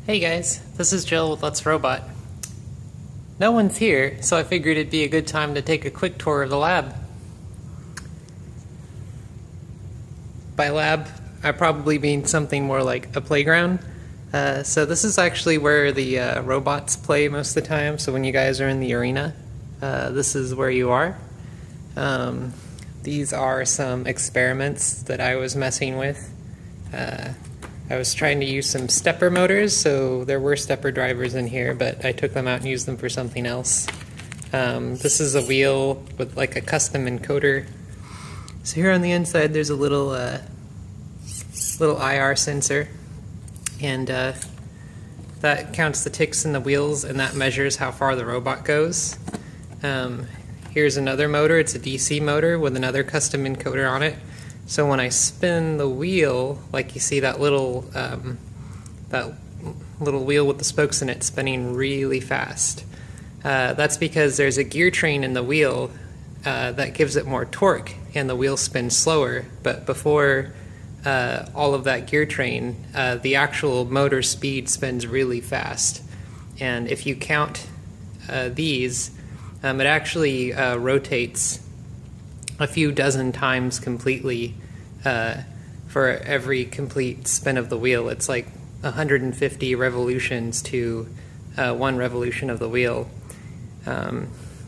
Hey guys, this is Jill with Let's Robot. No one's here, so I figured it'd be a good time to take a quick tour of the lab. By lab, I probably mean something more like a playground. So this is actually where the robots play most of the time, so when you guys are in the arena, this is where you are. These are some experiments that I was messing with. I was trying to use some stepper motors, so there were stepper drivers in here, but I took them out and used them for something else. This is a wheel with like a custom encoder. So here on the inside there's a little IR sensor, and that counts the ticks in the wheels, and that measures how far the robot goes. Here's another motor. It's a DC motor with another custom encoder on it. So when I spin the wheel, like you see that little wheel with the spokes in it spinning really fast. That's because there's a gear train in the wheel that gives it more torque, and the wheel spins slower. But before all of that gear train, the actual motor speed spins really fast. And if you count these, it actually rotates a few dozen times completely for every complete spin of the wheel. It's like 150 revolutions to 1 revolution of the wheel. I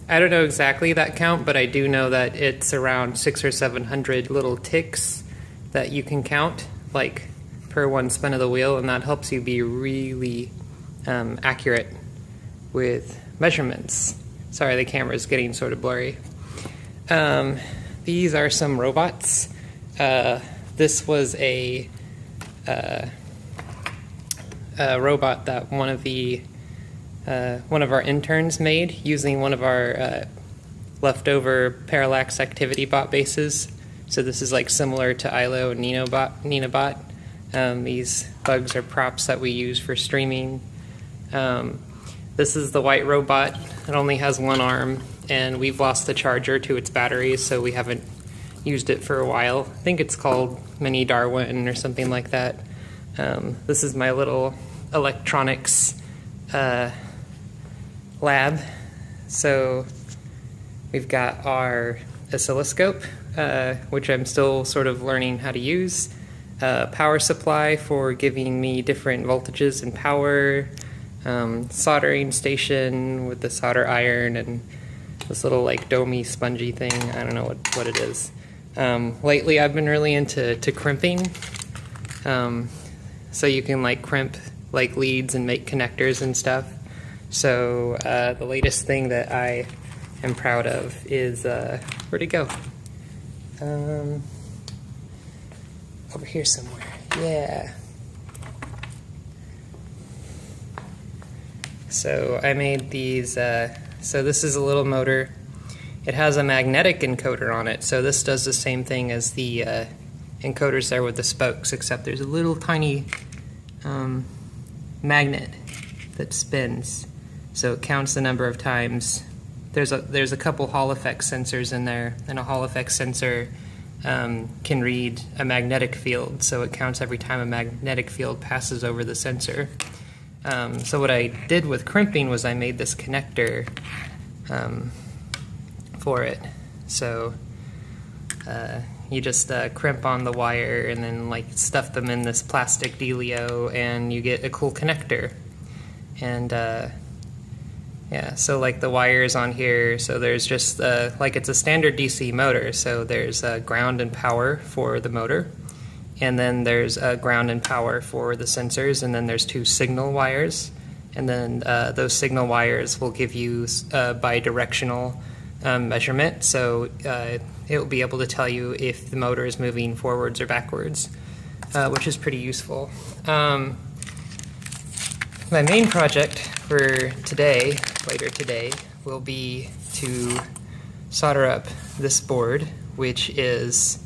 don't know exactly that count, but I do know that it's around 600 or 700 little ticks that you can count, like per 1 spin of the wheel, and that helps you be really accurate with measurements. Sorry, the camera is getting sort of blurry. These are some robots. This was a robot that one of our interns made using one of our leftover Parallax Activity Bot bases. So this is like similar to ILO and NinaBot. These bugs are props that we use for streaming. This is the white robot. It only has 1 arm, and we've lost the charger to its batteries, so we haven't used it for a while. I think it's called Mini Darwin or something like that. This is my little electronics lab. So we've got our oscilloscope, which I'm still sort of learning how to use. Power supply for giving me different voltages and power. Soldering station with the solder iron, and this little like domey spongy thing. I don't know what it is. Lately I've been really into crimping. So you can like crimp like leads and make connectors and stuff. So the latest thing that I am proud of is, where'd it go? Over here somewhere. Yeah. So I made these, so this is a little motor. It has a magnetic encoder on it, so this does the same thing as the encoders there with the spokes, except there's a little tiny magnet that spins, so it counts the number of times. There's a couple Hall effect sensors in there, and a Hall effect sensor can read a magnetic field, so it counts every time a magnetic field passes over the sensor. So what I did with crimping was I made this connector for it. So you just crimp on the wire and then like stuff them in this plastic dealio, and you get a cool connector. And yeah, so like the wires on here, so there's just like it's a standard DC motor, so there's ground and power for the motor. And then there's ground and power for the sensors, and then there's 2 signal wires, and then those signal wires will give you bidirectional measurement, so it will be able to tell you if the motor is moving forwards or backwards, which is pretty useful. My main project for today, later today, will be to solder up this board, which is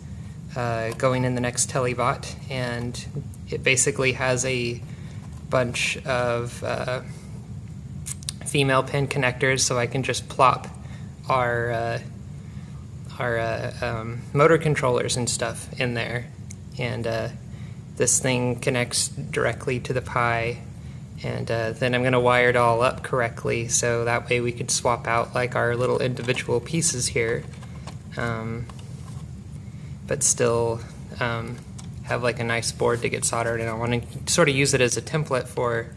going in the next Telebot, and it basically has a bunch of female pin connectors, so I can just plop our motor controllers and stuff in there, and this thing connects directly to the Pi, And then I'm going to wire it all up correctly, so that way we could swap out like our little individual pieces here, but still have like a nice board to get soldered. And I want to sort of use it as a template for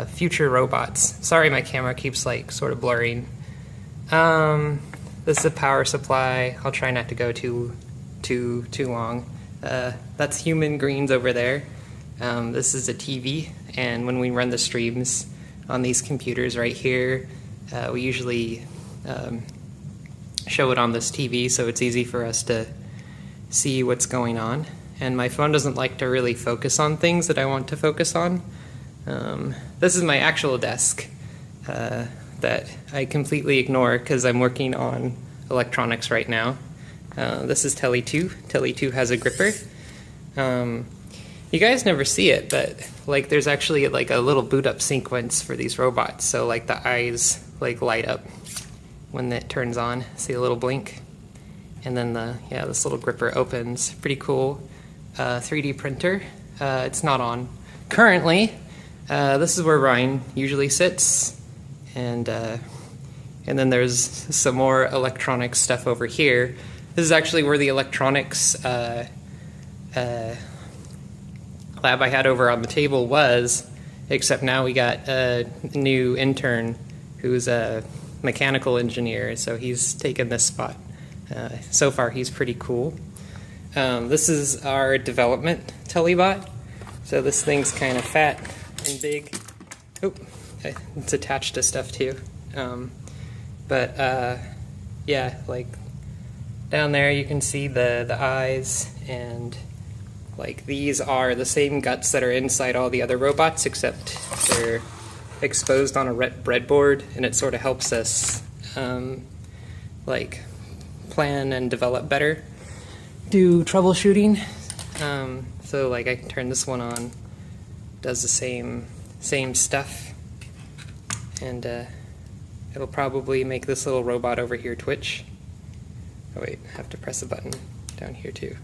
future robots. Sorry, my camera keeps like sort of blurring. This is a power supply. I'll try not to go too long. That's human greens over there. This is a TV, and when we run the streams on these computers right here, we usually show it on this TV, so it's easy for us to see what's going on. And my phone doesn't like to really focus on things that I want to focus on. This is my actual desk that I completely ignore because I'm working on electronics right now. This is Telly 2. Telly 2 has a gripper. You guys never see it, but like there's actually like a little boot up sequence for these robots. So like the eyes like light up when it turns on. See a little blink, and then this little gripper opens. Pretty cool. 3D printer. It's not on currently. This is where Ryan usually sits, and then there's some more electronic stuff over here. This is actually where the electronics lab I had over on the table was, except now we got a new intern who's a mechanical engineer, so he's taken this spot. So far he's pretty cool. This is our development Tellybot. So this thing's kind of fat and big. Oh, it's attached to stuff too. Yeah, like down there you can see the eyes, and like these are the same guts that are inside all the other robots, except they're exposed on a breadboard, and it sort of helps us like plan and develop better, do troubleshooting. So like I can turn this one on, does the same stuff, and it'll probably make this little robot over here twitch. Oh wait, I have to press a button down here too.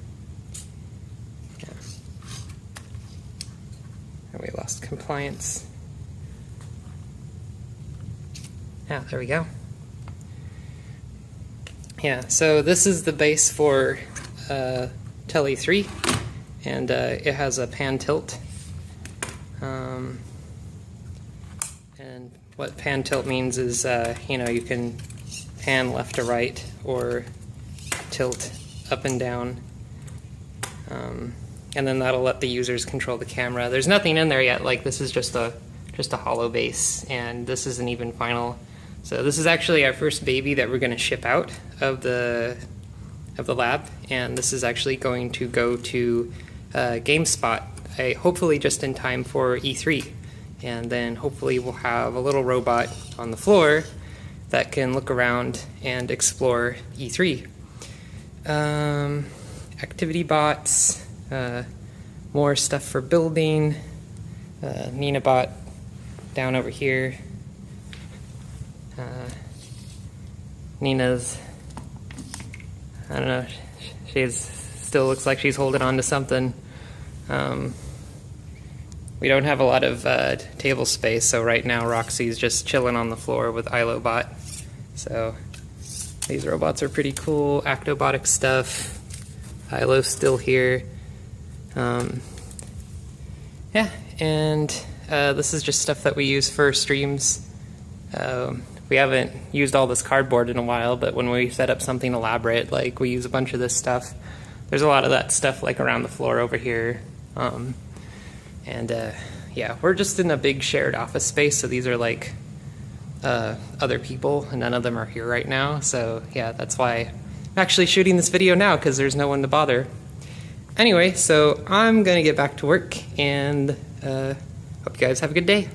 Yeah. And we lost compliance. Yeah, there we go. Yeah, so this is the base for Telly 3, and it has a pan tilt. And what pan tilt means is, you can pan left to right or tilt up and down, and then that'll let the users control the camera. There's nothing in there yet. Like this is just a hollow base, and this isn't even final. So this is actually our first baby that we're going to ship out of the lab, and this is actually going to go to GameSpot, hopefully just in time for E3, and then hopefully we'll have a little robot on the floor that can look around and explore E3. Activity bots, more stuff for building, NinaBot down over here. Nina's, I don't know, she still looks like she's holding on to something. We don't have a lot of table space, so right now Roxy's just chilling on the floor with IloBot. So these robots are pretty cool. Actobotic stuff. Ilo's still here. Yeah, and this is just stuff that we use for streams. We haven't used all this cardboard in a while, but when we set up something elaborate, like we use a bunch of this stuff. There's a lot of that stuff like around the floor over here. Yeah, we're just in a big shared office space, so these are like other people, and none of them are here right now. So yeah, that's why I'm actually shooting this video now, because there's no one to bother. Anyway, so I'm gonna get back to work, and hope you guys have a good day.